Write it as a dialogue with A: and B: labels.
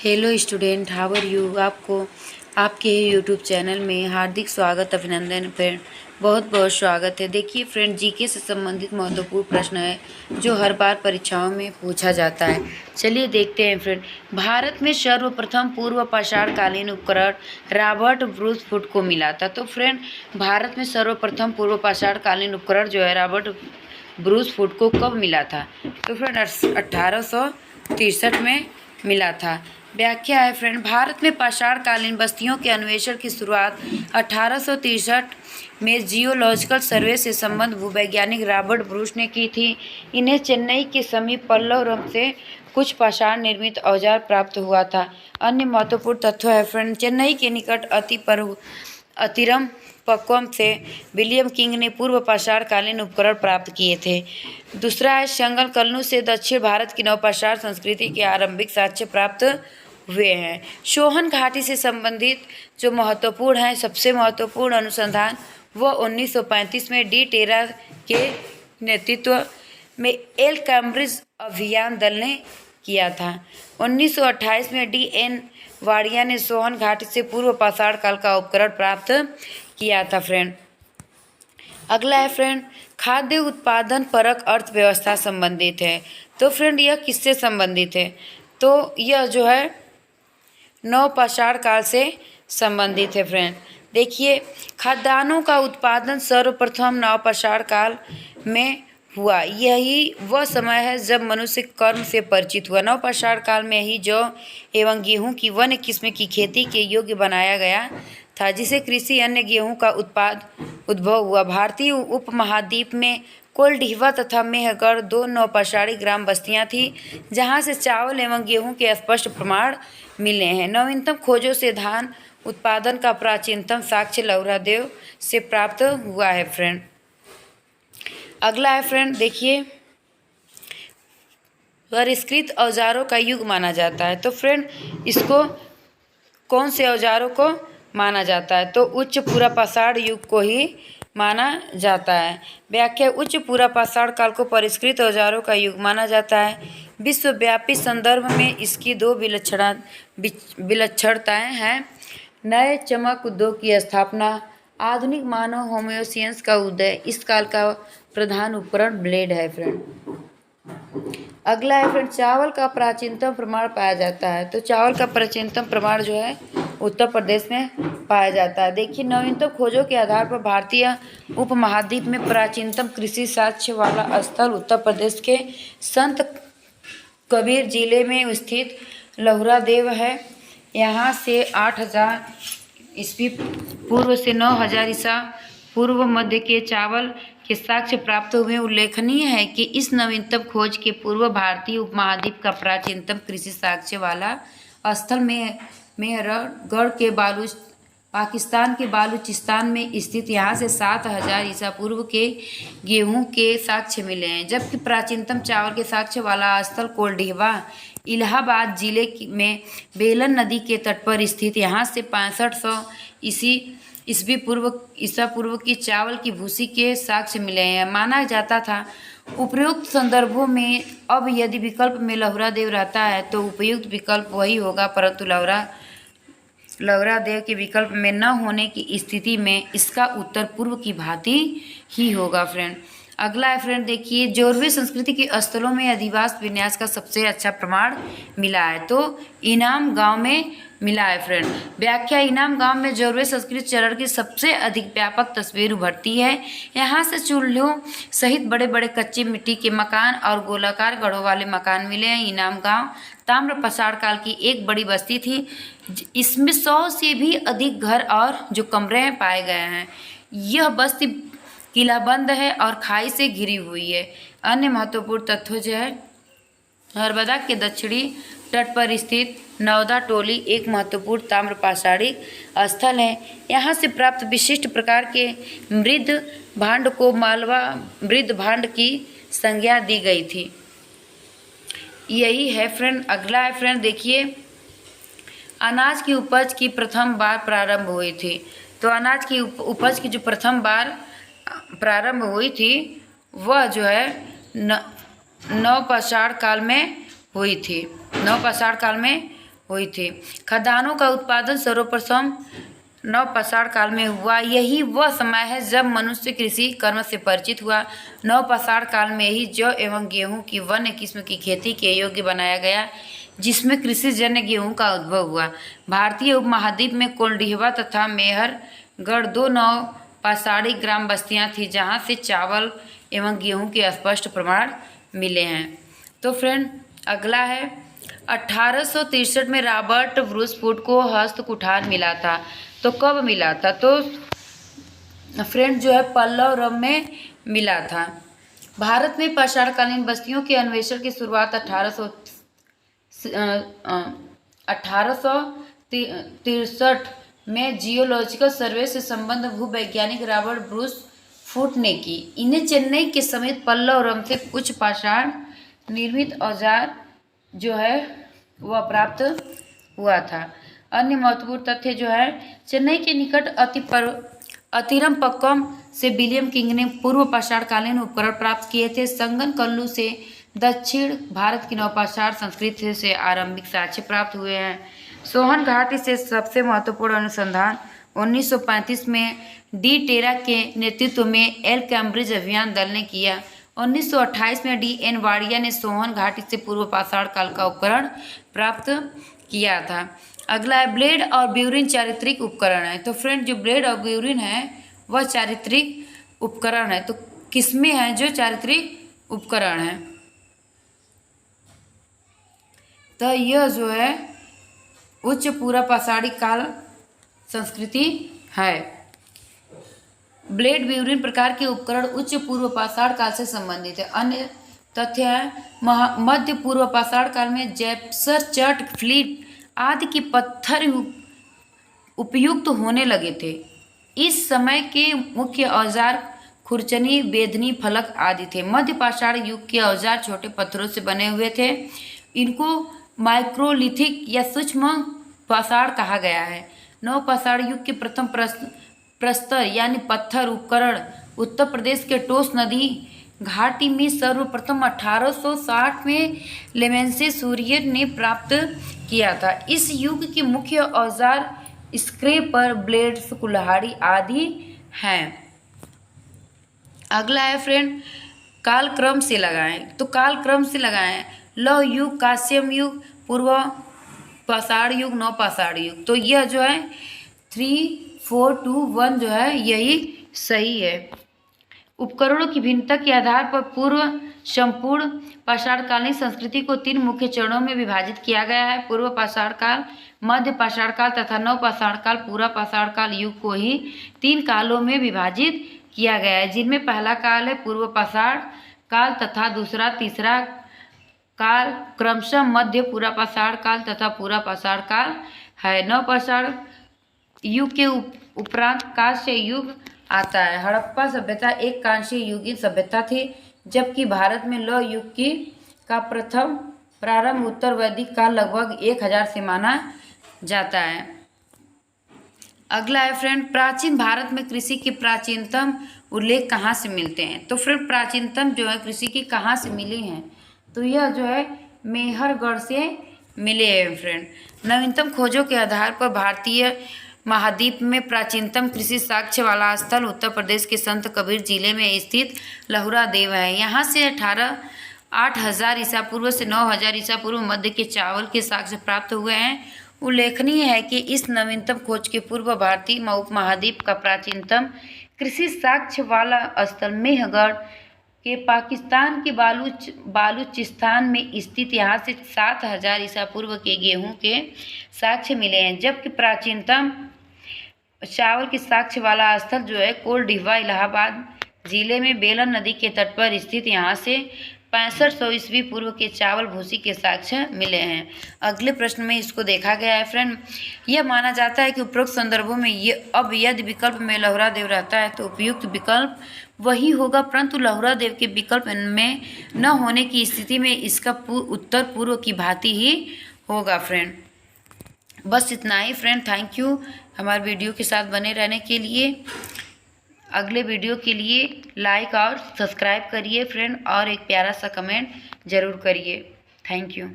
A: Hello student, how are you. आपको आपके YouTube channel में हार्दिक स्वागत, अभिनंदन फ्रेंड, बहुत बहुत स्वागत है। देखिए फ्रेंड, जीके से संबंधित महत्वपूर्ण प्रश्न है जो हर बार परीक्षाओं में पूछा जाता है। चलिए देखते हैं फ्रेंड। भारत में सर्वप्रथम पूर्व पाषाणकालीन उपकरण रॉबर्ट ब्रूस फुट को मिला था। तो फ्रेंड, भारत में सर्वप्रथम पूर्व पाषाणकालीन उपकरण जो है रॉबर्ट ब्रूस फुट को कब मिला था? तो फ्रेंड 1863 में मिला था। व्याख्या है फ्रेंड, भारत में पाषाणकालीन बस्तियों के अन्वेषण की शुरुआत 1863 में जियोलॉजिकल सर्वे से संबंध भूवैज्ञानिक रॉबर्ट ब्रूस ने की थी। इन्हें चेन्नई के समीप पल्लवरम से कुछ पाषाण निर्मित औजार प्राप्त हुआ था। अन्य महत्वपूर्ण तथ्य है फ्रेंड, चेन्नई के निकट अतिरम पक्वम से विलियम किंग ने पूर्व पाषाणकालीन उपकरण प्राप्त किए थे। दूसरा है, संगलकल्लू से दक्षिण भारत की नवपाषाण संस्कृति के आरंभिक साक्ष्य प्राप्त हुए हैं। सोहन घाटी से संबंधित जो महत्वपूर्ण है, सबसे महत्वपूर्ण अनुसंधान वह 1935 में डी टेरा के नेतृत्व में एल कैम्ब्रिज अभियान दल ने किया था। 1928 में डी एन वाडिया ने सोहन घाटी से पूर्व पाषाण काल का उपकरण प्राप्त किया था फ्रेंड। अगला है फ्रेंड, खाद्य उत्पादन परक अर्थव्यवस्था संबंधित है। तो फ्रेंड, यह किससे संबंधित है? तो यह जो है नवपाषाण काल से संबंधित है फ्रेंड। देखिए, खाद्यान्नों का उत्पादन सर्वप्रथम नवपाषाण काल में हुआ। यही वह समय है जब मनुष्य कर्म से परिचित हुआ। नवपाषाण काल में ही जौ एवं गेहूं की वन्य किस्म की खेती के योग्य बनाया गया था, जिसे कृषि अन्य गेहूं का उद्भव हुआ। भारतीय उपमहाद्वीप में कोल्डिहवा तथा मेहगढ़ दो नवपाषाणी ग्राम बस्तियां थीं, जहां से चावल एवं गेहूं के स्पष्ट प्रमाण मिले हैं। नवीनतम खोजों से धान उत्पादन का प्राचीनतम साक्ष्य लौहरादेव से प्राप्त हुआ है फ्रेंड। अगला है फ्रेंड, देखिए, परिष्कृत औजारों का युग माना जाता है। तो फ्रेंड, इसको कौन से औजारों को माना जाता है? तो उच्च पुरापाषाण युग को ही माना जाता है। व्याख्या, उच्च पुरापाषाण काल को परिष्कृत औजारों का युग माना जाता है। विश्वव्यापी संदर्भ में इसकी दो विलक्षणताएं हैं। नए चमक उद्योग की स्थापना, आधुनिक मानव होमोसियंस का उदय। इस काल का प्रधान उपकरण ब्लेड है फ्रेंड। अगला है फ्रेंड, चावल का प्राचीनतम प्रमाण पाया जाता है। तो चावल का प्राचीनतम प्रमाण जो है उत्तर प्रदेश में पाया जाता है। देखिए, नवीनतम खोजों के आधार पर भारतीय उपमहाद्वीप में प्राचीनतम कृषि साक्ष्य वाला स्थल उत्तर प्रदेश के संत कबीर जिले में स्थित लौहरादेव है। यहाँ से 8000 ईस्वी पूर्व से 9000 ईसा पूर्व मध्य के चावल के साक्ष्य प्राप्त हुए। उल्लेखनीय है कि इस नवीनतम खोज के पूर्व भारतीय उपमहाद्वीप का प्राचीनतम कृषि साक्ष्य वाला स्थल मेहरगढ़ के पाकिस्तान के बालूचिस्तान में स्थित यहाँ से 7000 ईसा पूर्व के गेहूं के साक्ष्य मिले हैं। जबकि प्राचीनतम चावल के साक्ष्य वाला स्थल कोल्डिहवा इलाहाबाद जिले में बेलन नदी के तट पर स्थित, यहाँ से 6500 ईसा पूर्व की चावल की भूसी के साक्ष्य मिले हैं। माना जाता था उपयुक्त संदर्भों में अब यदि विकल्प में लौहरादेव रहता है तो उपयुक्त विकल्प वही होगा, परंतु लौहरादेव के विकल्प में न होने की स्थिति में इसका उत्तर पूर्व की भांति ही होगा फ्रेंड। अगला है फ्रेंड, देखिए, जोरवे संस्कृति के स्थलों में अधिवास विन्यास का सबसे अच्छा प्रमाण मिला है। तो इनाम गांव में मिला है फ्रेंड। व्याख्या, इनाम गांव में जोरवे संस्कृति चरण की सबसे अधिक व्यापक तस्वीर उभरती है। यहाँ से चूल्हों सहित बड़े बड़े कच्ची मिट्टी के मकान और गोलाकार गढ़ों वाले मकान मिले हैं। इनाम गांव ताम्र पाषाण काल की एक बड़ी बस्ती थी। इसमें 100 से भी अधिक घर और जो कमरे पाए गए हैं। यह बस्ती किलाबंद है और खाई से घिरी हुई है। अन्य महत्वपूर्ण तथ्य जो है, नर्मदा के दक्षिणी तट पर स्थित नौदा टोली एक महत्वपूर्ण ताम्रपाषाणी स्थल है। यहाँ से प्राप्त विशिष्ट प्रकार के मृद भांड को मालवा मृद भांड की संज्ञा दी गई थी। यही है फ्रेंड। अगला है फ्रेंड, देखिए, अनाज की उपज की प्रथम बार प्रारंभ हुई थी। तो अनाज की उपज की जो प्रथम बार प्रारंभ हुई थी वह जो है नवपाषाण काल में हुई थी। नवपाषाण काल में हुई थी। खदानों का उत्पादन सर्वप्रथम नवपाषाण काल में हुआ। यही वह समय है जब मनुष्य कृषि कर्म से परिचित हुआ। नवपाषाण काल में ही जौ एवं गेहूं की वन्य किस्म की खेती के योग्य बनाया गया, जिसमें कृषि जन्य गेहूं का उद्भव हुआ। भारतीय उपमहाद्वीप में कोल्डिहवा तथा मेहरगढ़ दो नवपाषाणी ग्राम बस्तियां थीं, जहां से चावल एवं गेहूं के स्पष्ट प्रमाण मिले हैं। तो फ्रेंड अगला है 1863 में रॉबर्ट ब्रूसफुट को हस्त कुठार मिला था। तो कब मिला था? तो फ्रेंड जो है पल्लव रम में मिला था। भारत में पाषाणकालीन बस्तियों के अन्वेषण की शुरुआत 1863 में जियोलॉजिकल सर्वे से संबंध भूवैज्ञानिक रॉबर्ट ब्रूसफुट ने की। इन्हें चेन्नई के समीप पल्लव रम से कुछ पाषाण निर्मित औजार जो है वह प्राप्त हुआ था। अन्य महत्वपूर्ण तथ्य जो है चेन्नई के निकट अतिरमपक्कम से विलियम किंग ने पूर्व पाषाणकालीन उपकरण प्राप्त किए थे। संगनकल्लू से दक्षिण भारत की नवपाषाण संस्कृति से आरंभिक साक्ष्य प्राप्त हुए हैं। सोहन घाटी से सबसे महत्वपूर्ण अनुसंधान 1935 में डी टेरा के नेतृत्व में एल कैम्ब्रिज अभियान दल ने किया। 1928 में डी एन वाडिया ने सोहन घाटी से पूर्व पाषाण काल का उपकरण प्राप्त किया था। अगला है ब्लेड और ब्यूरिन चारित्रिक उपकरण है। तो फ्रेंड जो ब्लेड और ब्यूरिन है वह चारित्रिक उपकरण है। तो किसमें है जो चारित्रिक उपकरण है? तो यह जो है उच्च पूर्व पाषाणी काल संस्कृति है। ब्लेड ब्यूरिन प्रकार के उपकरण उच्च पूर्व पाषाण काल से संबंधित है। अन्य तथ्य है मध्य पूर्व पाषाण काल में जैप्सर, चट, फ्लीट आदि के पत्थर उपयुक्त होने लगे थे। इस समय के मुख्य औजार खुरचनी, बेधनी, फलक आदि थे। मध्य पाषाण युग के औजार छोटे पत्थरों से बने हुए थे। इनको माइक्रोलिथिक या सूक्ष्म पाषाण कहा गया है। नवपाषाण युग के प्रथम प्रस्तर यानी पत्थर उपकरण उत्तर प्रदेश के टोस नदी घाटी में सर्वप्रथम 1860 में लेमेंसे सूर्य ने प्राप्त किया था। इस युग के मुख्य औजार स्क्रेपर, ब्लेड्स, कुल्हाड़ी आदि हैं। अगला है फ्रेंड कालक्रम से लगाएं। तो कालक्रम से लगाएं लौह युग, कांस्यम युग, पूर्व पाषाण युग, नवपाषाण युग। तो यह जो है 3, 4, 2, 1 जो है यही सही है। उपकरणों की भिन्नता के आधार पर पूर्व संपूर्ण पाषाणकालीन संस्कृति को 3 मुख्य चरणों में विभाजित किया गया है। पूर्व पाषाण काल, मध्य पाषाण काल तथा नवपाषाण काल। पूरा पाषाण काल युग को ही 3 कालों में विभाजित किया गया है, जिनमें पहला काल है पूर्व पाषाण काल तथा दूसरा तीसरा काल क्रमशः मध्य पूरा पाषाण काल तथा पूरा पाषाण काल है। नवपाषाण युग के उपरांत कांस्य युग आता है। हड़प्पा सभ्यता एक कांस्य युगीन सभ्यता थी, जबकि भारत में लौह युग की का प्रथम प्रारंभ उत्तर वैदिक काल लगभग 1000 से माना जाता है। अगला है फ्रेंड प्राचीन भारत में कृषि के प्राचीनतम उल्लेख कहाँ से मिलते हैं? तो फ्रेंड प्राचीनतम जो है कृषि की कहाँ से मिली हैं? तो यह जो है मेहरगढ़ से मिले हैं फ्रेंड। नवीनतम खोजों के आधार पर भारतीय महाद्वीप में प्राचीनतम कृषि साक्ष्य वाला स्थल उत्तर प्रदेश के संत कबीर जिले में स्थित लहुरा देव है। यहाँ से 8000 ईसा पूर्व से 9000 ईसा पूर्व मध्य के चावल के साक्ष्य प्राप्त हुए हैं। उल्लेखनीय है कि इस नवीनतम खोज के पूर्व भारतीय उपमहाद्वीप का प्राचीनतम कृषि साक्ष्य वाला स्थल मेहरगढ़ के पाकिस्तान के बालूचिस्तान में स्थित यहाँ से 7000 ईसा पूर्व के गेहूं के साक्ष्य मिले हैं, जबकि प्राचीनतम चावल के साक्ष्य वाला स्थल जो है कोल्डिहवा इलाहाबाद जिले में बेलन नदी के तट पर स्थित यहाँ से 6500 ईस्वी पूर्व के चावल भूसी के साक्ष्य मिले हैं। अगले प्रश्न में इसको देखा गया है फ्रेंड। यह माना जाता है कि उपरोक्त संदर्भों में यदि विकल्प में लहुरा देव रहता है तो उपयुक्त विकल्प वही होगा, परंतु लहुरा देव के विकल्प में न होने की स्थिति में इसका उत्तर पूर्व की भांति ही होगा फ्रेंड। बस इतना ही फ्रेंड। थैंक यू हमारे वीडियो के साथ बने रहने के लिए। अगले वीडियो के लिए लाइक और सब्सक्राइब करिए फ्रेंड, और एक प्यारा सा कमेंट ज़रूर करिए। Thank you.